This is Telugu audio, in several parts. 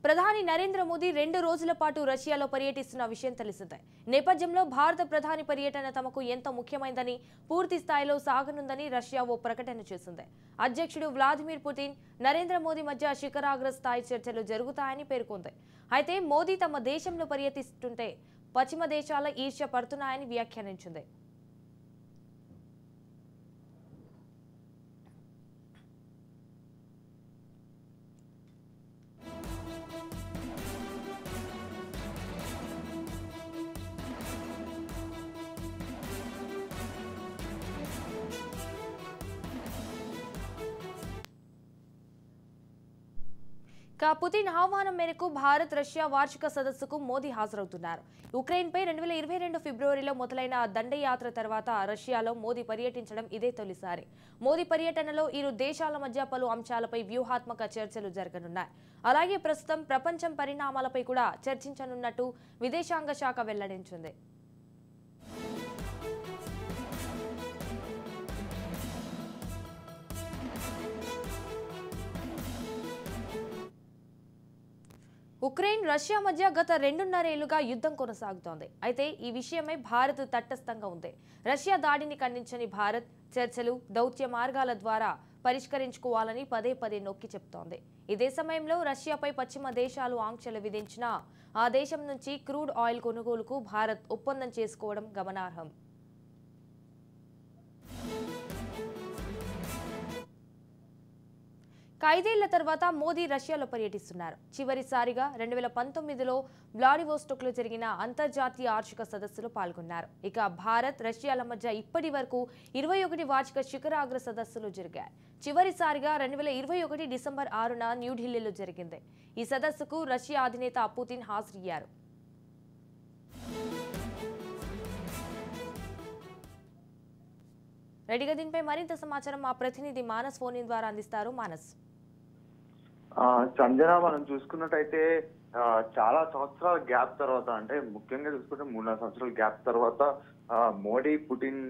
ప్రధాని నరేంద్ర మోదీ 2 రోజుల పాటు రష్యాలో పర్యటిస్తున్న విషయం తెలిసిందే. నేపథ్యంలో భారత ప్రధాని పర్యటన తమకు ఎంతో ముఖ్యమైనదని, పూర్తి స్థాయిలో సాగనుందని రష్యా ఓ ప్రకటన చేసింది. అధ్యక్షుడు వ్లాదిమిర్ పుతిన్, నరేంద్ర మోదీ మధ్య శిఖరాగ్ర స్థాయి చర్చలు జరుగుతాయని పేర్కొంది. అయితే మోదీ తమ దేశంలో పర్యటిస్తుంటే పశ్చిమ దేశాల ఈర్ష్య పడుతున్నాయని వ్యాఖ్యానించింది. పుతిన్ ఆహ్వానం మేరకు భారత్ రష్యా వార్షిక సదస్సుకు మోదీ హాజరవుతున్నారు. ఉక్రెయిన్పై 2022 ఫిబ్రవరిలో మొదలైన దండయాత్ర తర్వాత రష్యాలో మోదీ పర్యటించడం ఇదే తొలిసారి. మోదీ పర్యటనలో ఇరు దేశాల మధ్య పలు అంశాలపై వ్యూహాత్మక చర్చలు జరగనున్నాయి. అలాగే ప్రస్తుతం ప్రపంచం పరిణామాలపై కూడా చర్చించనున్నట్టు విదేశాంగ శాఖ వెల్లడించింది. ఉక్రెయిన్ రష్యా మధ్య గత 2.5 ఏళ్లుగా యుద్ధం కొనసాగుతోంది. అయితే ఈ విషయమై భారత్ తటస్థంగా ఉంది. రష్యా దాడిని ఖండించని భారత్ చర్చలు, దౌత్య మార్గాల ద్వారా పరిష్కరించుకోవాలని పదే పదే నొక్కి చెప్తోంది. ఇదే సమయంలో రష్యాపై పశ్చిమ దేశాలు ఆంక్షలు విధించినా ఆ దేశం నుంచి క్రూడ్ ఆయిల్ కొనుగోలుకు భారత్ ఒప్పందం చేసుకోవడం గమనార్హం. 5 ఏళ్ల తర్వాత మోదీ రష్యాలో పర్యటిస్తున్నారు. చివరిసారిగా 2019లో వ్లాడివోస్టోక్లో జరిగిన అంతర్జాతీయ ఆర్థిక సదస్సులో పాల్గొన్నారు. ఇక భారత్ రష్యాల మధ్య ఇప్పటి వరకు 21 వార్షిక శిఖరాగ్ర సదస్సులు జరిగాయి. చివరిసారిగా 2021 డిసెంబర్ 6న న్యూఢిల్లీలో జరిగింది. ఈ సదస్సుకు రష్యా అధినేత పుతిన్ హాజరయ్యారు. రెడీగా దీనిపై మరింత సమాచారం మా ప్రతినిధి మానస్ ఫోన్ ఇన్ ద్వారా అందిస్తారు. మానస్. సంజన, మనం చూసుకున్నట్టయితే చాలా సంవత్సరాల గ్యాప్ తర్వాత, అంటే ముఖ్యంగా చూసుకుంటే 3-4 సంవత్సరాల గ్యాప్ తర్వాత మోడీ పుటిన్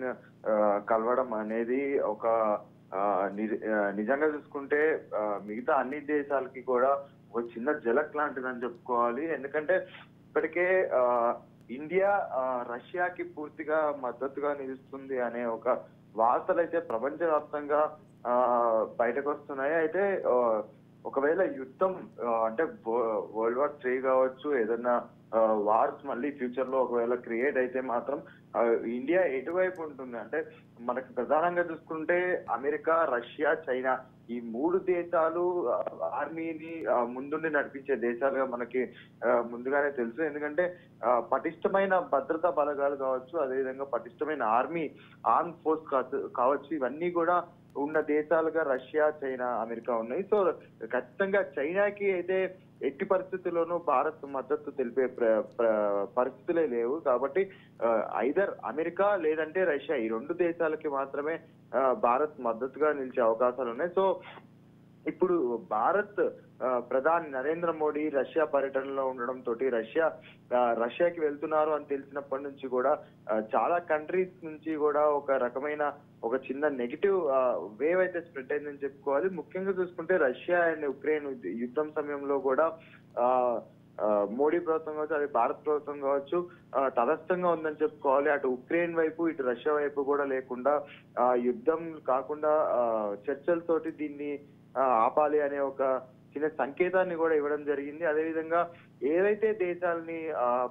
కలవడం అనేది ఒక నిజంగా చూసుకుంటే మిగతా అన్ని దేశాలకి కూడా ఒక చిన్న జలక్ లాంటిదని చెప్పుకోవాలి. ఎందుకంటే ఇప్పటికే ఇండియా రష్యాకి పూర్తిగా మద్దతుగా నిలుస్తుంది అనే ఒక వార్తలు అయితే ప్రపంచవ్యాప్తంగా బయటకు వస్తున్నాయి. అయితే ఒకవేళ యుద్ధం అంటే వరల్డ్ వార్ 3 కావచ్చు, ఏదన్నా వార్స్ మళ్ళీ ఫ్యూచర్ లో ఒకవేళ క్రియేట్ అయితే మాత్రం ఇండియా ఎటువైపు ఉంటుంది అంటే, మనకు ప్రధానంగా చూసుకుంటే అమెరికా, రష్యా, చైనా ఈ 3 దేశాలు ఆర్మీని ముందుండి నడిపించే దేశాలుగా మనకి ముందుగానే తెలుసు. ఎందుకంటే పటిష్టమైన భద్రతా బలగాలు కావచ్చు, అదేవిధంగా పటిష్టమైన ఆర్మ్ ఫోర్స్ కావచ్చు, ఇవన్నీ కూడా ఉన్న దేశాలుగా రష్యా, చైనా, అమెరికా ఉన్నాయి. సో ఖచ్చితంగా చైనాకి అయితే ఎట్టి పరిస్థితుల్లోనూ భారత్ మద్దతు తెలిపే పరిస్థితులే లేవు. కాబట్టి ఐదర్ అమెరికా లేదంటే రష్యా, ఈ 2 దేశాలకి మాత్రమే భారత్ మద్దతుగా నిలిచే అవకాశాలు ఉన్నాయి. సో ఇప్పుడు భారత్ ప్రధాని నరేంద్ర మోడీ రష్యా పర్యటనలో ఉండడంతో రష్యాకి వెళ్తున్నారు అని తెలిసినప్పటి నుంచి కూడా చాలా కంట్రీస్ నుంచి కూడా ఒక రకమైన ఒక చిన్న నెగిటివ్ వేవ్ అయితే స్ప్రెడ్ అయిందని చెప్పుకోవాలి. ముఖ్యంగా చూసుకుంటే రష్యా అండ్ ఉక్రెయిన్ యుద్ధం సమయంలో కూడా మోడీ ప్రభుత్వం కావచ్చు, అది భారత్ ప్రభుత్వం కావచ్చు, తటస్థంగా ఉందని చెప్పుకోవాలి. అటు ఉక్రెయిన్ వైపు, ఇటు రష్యా వైపు కూడా లేకుండా యుద్ధం కాకుండా చర్చలతోటి దీన్ని ఆపాలి అనే ఒక చిన్న సంకేతాన్ని కూడా ఇవ్వడం జరిగింది. అదేవిధంగా ఏవైతే దేశాలని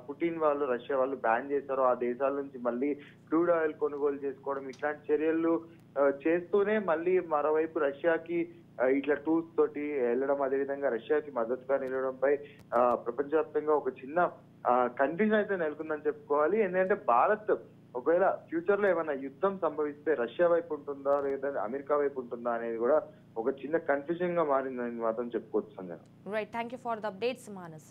పుటిన్ వాళ్ళు, రష్యా వాళ్ళు బ్యాన్ చేశారో ఆ దేశాల నుంచి మళ్ళీ క్రూడ్ ఆయిల్ కొనుగోలు చేసుకోవడం, ఇట్లాంటి చర్యలు చేస్తూనే మళ్ళీ మరోవైపు రష్యాకి ఇట్లా టూల్స్ తోటి వెళ్ళడం, అదేవిధంగా రష్యాకి మద్దతుగా నిలవడంపై ప్రపంచవ్యాప్తంగా ఒక చిన్న కన్ఫ్యూజన్ అయితే నెలకొందని చెప్పుకోవాలి. ఎందుకంటే భారత్ ఒకవేళ ఫ్యూచర్ లో ఏమైనా యుద్ధం సంభవిస్తే రష్యా వైపు ఉంటుందా లేదా అమెరికా వైపు ఉంటుందా అనేది కూడా ఒక చిన్న కన్ఫ్యూజన్ గా మారిందని మాత్రం చెప్పుకోవచ్చు Sanjana. Right, thank you for the updates Manas.